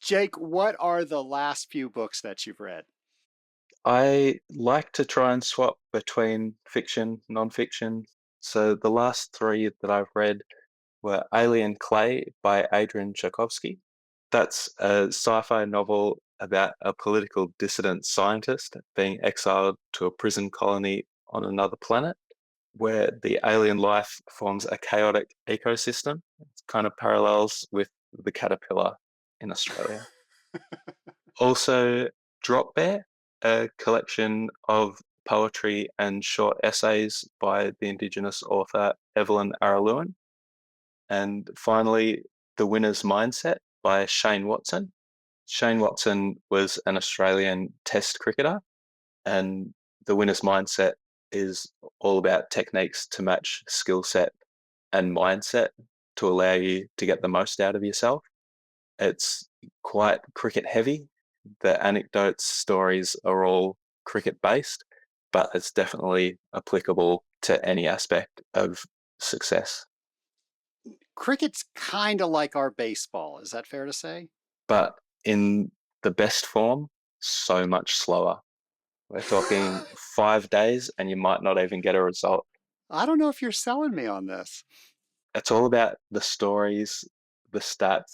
Jake, what are the last few books that you've read? I like to try and swap between fiction, non-fiction. So the last three that I've read were Alien Clay by Adrian Tchaikovsky. That's a sci-fi novel about a political dissident scientist being exiled to a prison colony on another planet where the alien life forms a chaotic ecosystem. It kind of parallels with the caterpillar in Australia. Also, Drop Bear, a collection of poetry and short essays by the Indigenous author Evelyn Araluen. And finally, The Winner's Mindset by Shane Watson. Shane Watson was an Australian Test cricketer, and The Winner's Mindset is all about techniques to match skill set and mindset to allow you to get the most out of yourself. It's quite cricket heavy. The anecdotes, stories are all cricket based, but it's definitely applicable to any aspect of success. Cricket's kind of like our baseball. Is that fair to say? But in the best form, so much slower. We're talking 5 days and you might not even get a result. I don't know if you're selling me on this. It's all about the stories, the stats.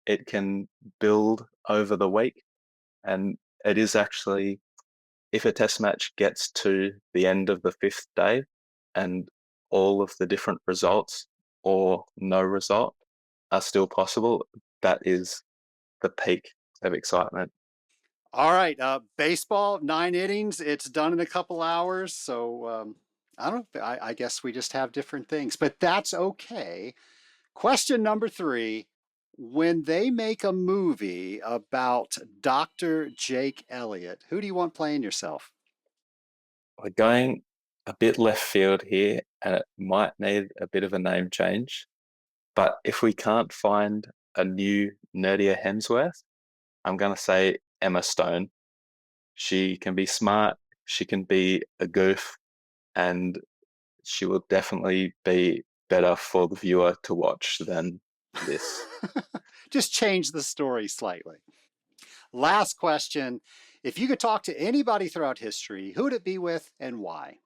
It can build over the week. And it is actually, if a test match gets to the end of the fifth day and all of the different results or no result are still possible, that is the peak of excitement. All right, baseball, 9 innings. It's done in a couple hours. So I don't. I guess we just have different things, but that's okay. Question number three: when they make a movie about Dr. Jake Elliott, who do you want playing yourself? We're going a bit left field here and it might need a bit of a name change. But if we can't find a new, nerdier Hemsworth, I'm going to say Emma Stone. She can be smart, she can be a goof, and she will definitely be better for the viewer to watch than this. Just change the story slightly. Last question: if you could talk to anybody throughout history, who would it be with and why?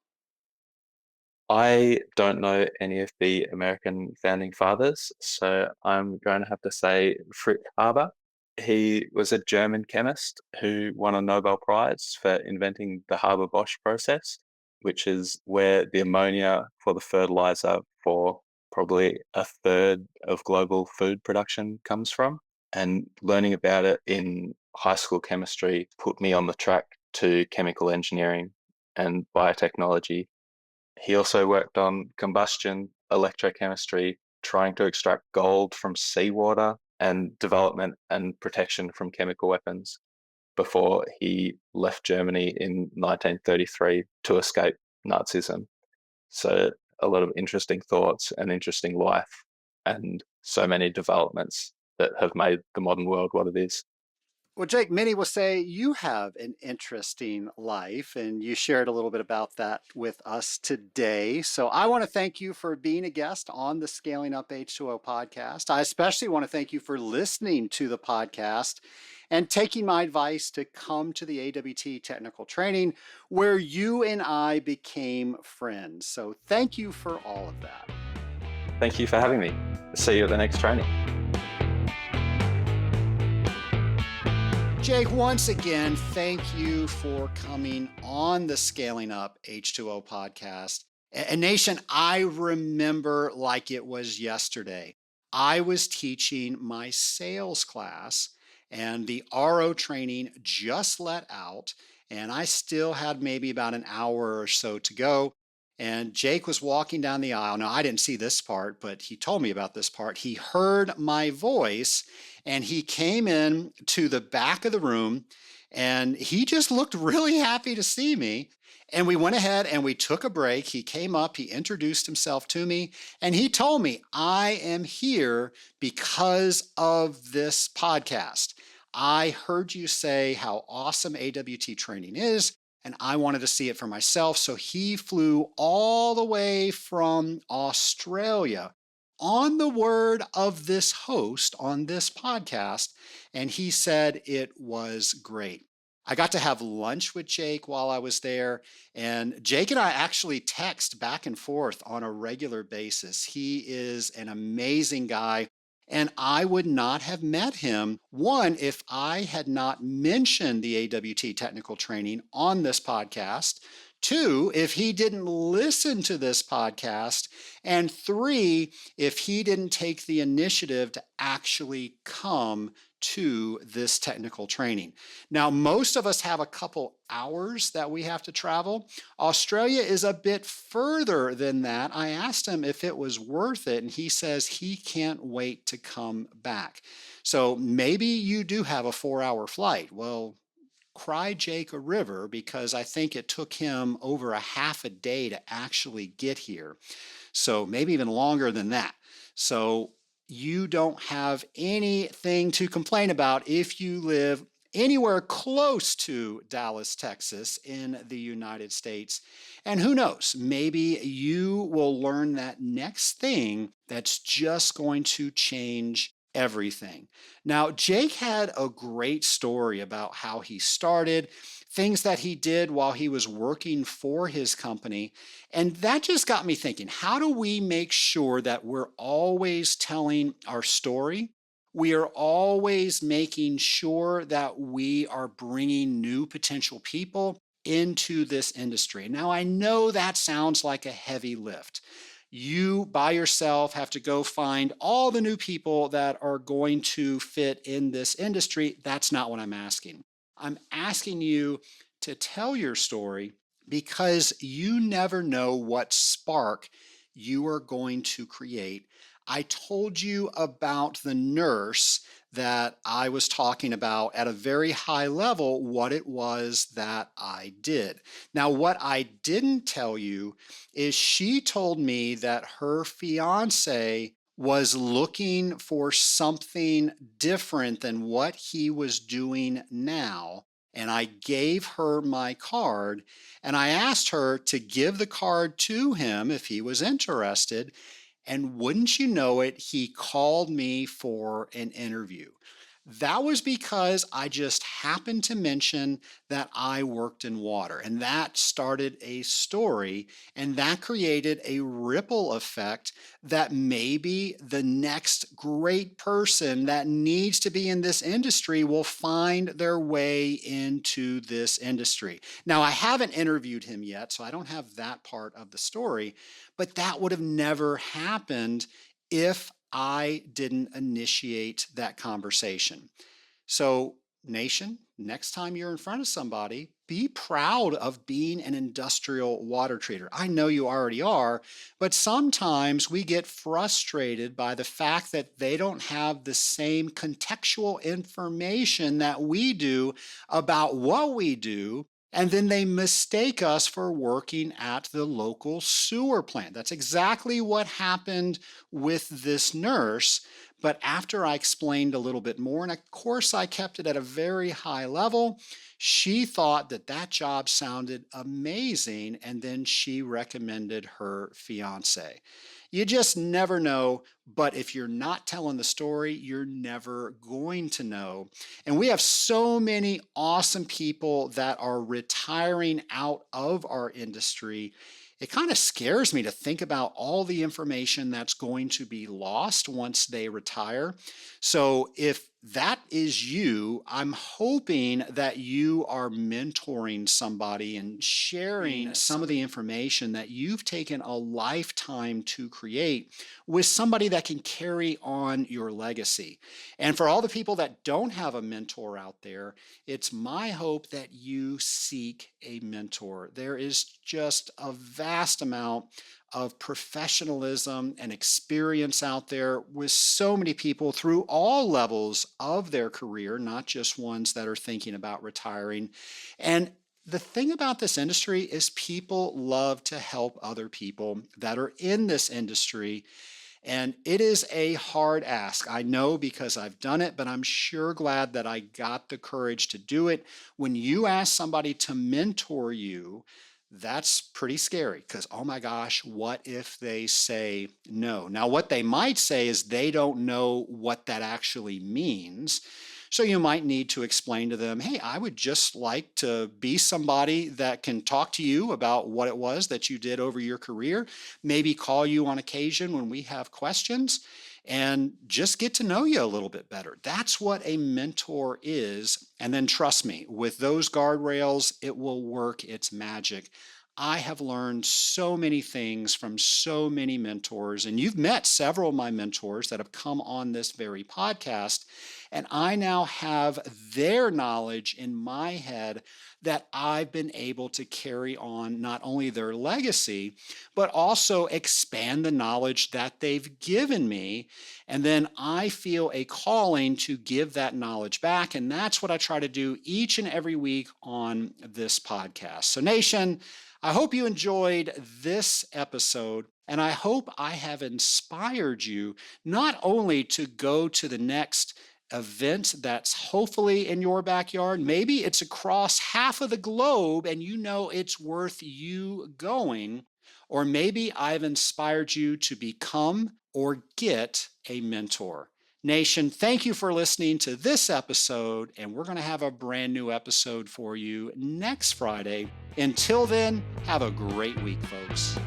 I don't know any of the American founding fathers, so I'm going to have to say Frick Haber. He was a German chemist who won a Nobel Prize for inventing the Haber-Bosch process, which is where the ammonia for the fertilizer for probably a third of global food production comes from. And learning about it in high school chemistry put me on the track to chemical engineering and biotechnology. He also worked on combustion, electrochemistry, trying to extract gold from seawater, and development and protection from chemical weapons before he left Germany in 1933 to escape Nazism. So, a lot of interesting thoughts and interesting life, and so many developments that have made the modern world what it is. Well, Jake, many will say you have an interesting life, and you shared a little bit about that with us today. So I want to thank you for being a guest on the Scaling Up H2O podcast. I especially want to thank you for listening to the podcast and taking my advice to come to the AWT technical training where you and I became friends. So thank you for all of that. Thank you for having me. See you at the next training. Jake, once again, thank you for coming on the Scaling Up H2O podcast. And Nation, I remember like it was yesterday. I was teaching my sales class and the RO training just let out, and I still had maybe about an hour or so to go. And Jake was walking down the aisle. Now, I didn't see this part, but he told me about this part. He heard my voice and he came in to the back of the room And he just looked really happy to see me. And we went ahead and we took a break. He came up, he introduced himself to me, and he told me, I am here because of this podcast. I heard you say how awesome AWT training is, and I wanted to see it for myself. So he flew all the way from Australia on the word of this host on this podcast, and he said it was great. I got to have lunch with Jake while I was there, and Jake and I actually text back and forth on a regular basis. He is an amazing guy, and I would not have met him, one, if I had not mentioned the AWT technical training on this podcast. Two, if he didn't listen to this podcast. And three, if he didn't take the initiative to actually come to this technical training. Now, most of us have a couple hours that we have to travel. Australia is a bit further than that. I asked him if it was worth it, and he says he can't wait to come back. So maybe you do have a 4-hour flight. Well, cry Jake a river, because I think it took him over a half a day to actually get here. So maybe even longer than that. So you don't have anything to complain about if you live anywhere close to Dallas, Texas in the United States. And who knows, maybe you will learn that next thing that's just going to change everything. Now, Jake had a great story about how he started, things that he did while he was working for his company. And that just got me thinking, how do we make sure that we're always telling our story? We are always making sure that we are bringing new potential people into this industry. Now, I know that sounds like a heavy lift. You by yourself have to go find all the new people that are going to fit in this industry. That's not what I'm asking. I'm asking you to tell your story, because you never know what spark you are going to create. I told you about the nurse that I was talking about at a very high level, what it was that I did. Now, what I didn't tell you is she told me that her fiance was looking for something different than what he was doing now. And I gave her my card, and I asked her to give the card to him if he was interested. And wouldn't you know it, he called me for an interview. That was because I just happened to mention that I worked in water, and that started a story, and that created a ripple effect that maybe the next great person that needs to be in this industry will find their way into this industry. Now, I haven't interviewed him yet, so I don't have that part of the story, but that would have never happened if I didn't initiate that conversation. So, nation, next time you're in front of somebody, be proud of being an industrial water treater. I know you already are, but sometimes we get frustrated by the fact that they don't have the same contextual information that we do about what we do. And then they mistake us for working at the local sewer plant. That's exactly what happened with this nurse. But after I explained a little bit more, and of course I kept it at a very high level, she thought that that job sounded amazing, and then she recommended her fiance. You just never know, but if you're not telling the story, you're never going to know. And we have so many awesome people that are retiring out of our industry. It kind of scares me to think about all the information that's going to be lost once they retire. So if that is you, I'm hoping that you are mentoring somebody and sharing some of the information that you've taken a lifetime to create with somebody that can carry on your legacy. And for all the people that don't have a mentor out there, it's my hope that you seek a mentor. There is just a vast amount of professionalism and experience out there with so many people through all levels of their career, not just ones that are thinking about retiring. And the thing about this industry is people love to help other people that are in this industry. And it is a hard ask. I know because I've done it, but I'm sure glad that I got the courage to do it. When you ask somebody to mentor you, that's pretty scary because, oh my gosh, what if they say no? Now, what they might say is they don't know what that actually means. So you might need to explain to them, hey, I would just like to be somebody that can talk to you about what it was that you did over your career, maybe call you on occasion when we have questions, and just get to know you a little bit better. That's what a mentor is. And then trust me, with those guardrails, it will work its magic. I have learned so many things from so many mentors, and you've met several of my mentors that have come on this very podcast, and I now have their knowledge in my head that I've been able to carry on not only their legacy, but also expand the knowledge that they've given me. And then I feel a calling to give that knowledge back. And that's what I try to do each and every week on this podcast. So Nation, I hope you enjoyed this episode, and I hope I have inspired you not only to go to the next event that's hopefully in your backyard, maybe it's across half of the globe and you know it's worth you going, or maybe I've inspired you to become or get a mentor. Nation, thank you for listening to this episode, and we're going to have a brand new episode for you next Friday. Until then, have a great week, folks.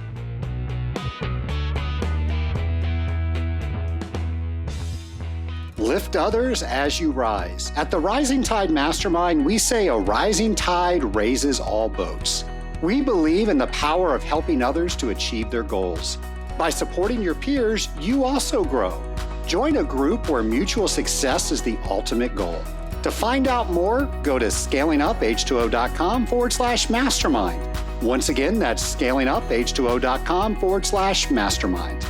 Lift others as you rise. At the Rising Tide Mastermind, we say a rising tide raises all boats. We believe in the power of helping others to achieve their goals. By supporting your peers, you also grow. Join a group where mutual success is the ultimate goal. To find out more, go to scalinguph2o.com/mastermind. Once again, that's scalinguph2o.com/mastermind.